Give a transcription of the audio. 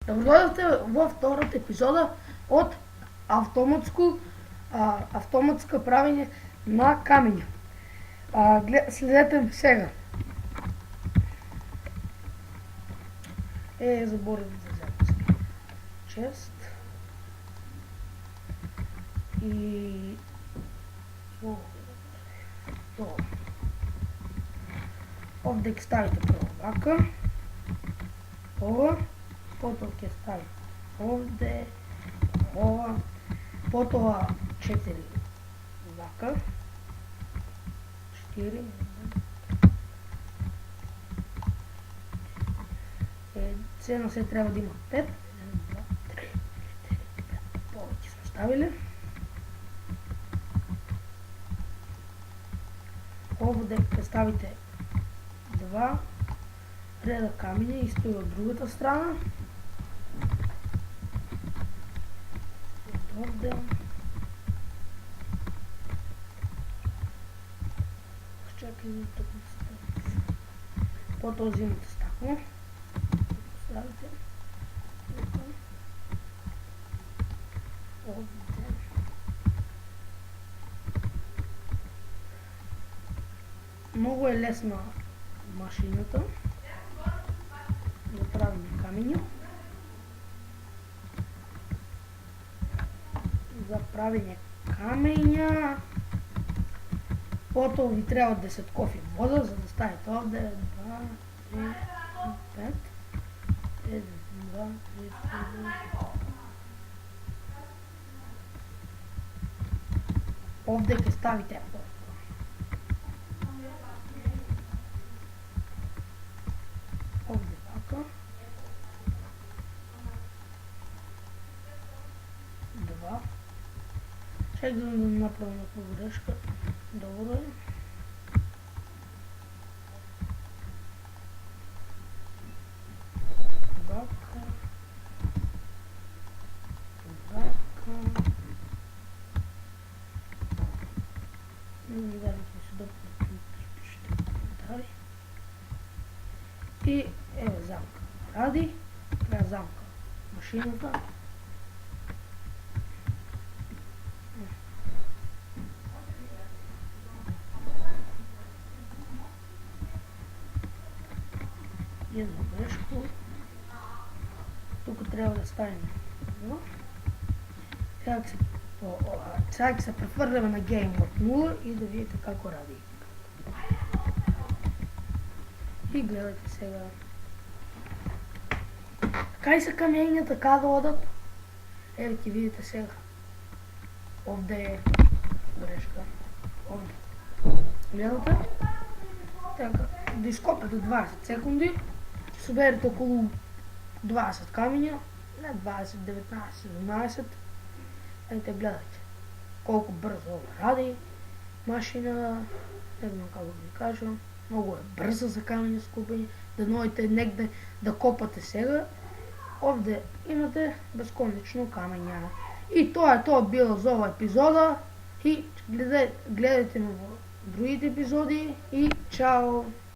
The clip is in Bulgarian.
Добродойте във втората епизода от автоматска правене на камъни. Следете ме сега. Заборих да взема чест. И овде ќе ставите прво вака. Ова, потоа ќе ставите овде, ова, потоа 4 вака, 4, се на се треба да има 5, 1, 2, 3, 4, 5, повеќе сме ставиле. Овде ќе ставите 2 реда камења, исто и од другата страна. Овде. Чакай, тук да ставите. Потоа взимате стакло. Ставите. Овде. Много е лесна машината за правење камења. Потоа ви треба 10 кофи вода, за да ставите овде 2, 3, 5, 1, 2, 3, 4. Овде ќе ставите овде вака. 2. Чек да направим някаква грешка. Добро е. Вака. Не знам, ще допишете коментари. И ево замка. Ради. Трябва замка машината. Едно грешко. Тук трябва да ставим. Сега ќе се префрлиме на Game Mode 0 и да видите како ради. И гледайте сега. Кај се камења така да одат? Еве ќе видите сега. Овде е грешка. Овде. Гледате? Така, да изкопате 20 секунди. Ќе соберете околу 20 камења. Не 20, 19, 17. Ете, гледайте колко бързо ради машина, не знам как да ви кажа, много е бърза за камења скупење, да ноите негде да копате сега, овде имате безконечно камења. И тоа е тоа било за ова епизода и гледайте ме во другите епизоди и чао!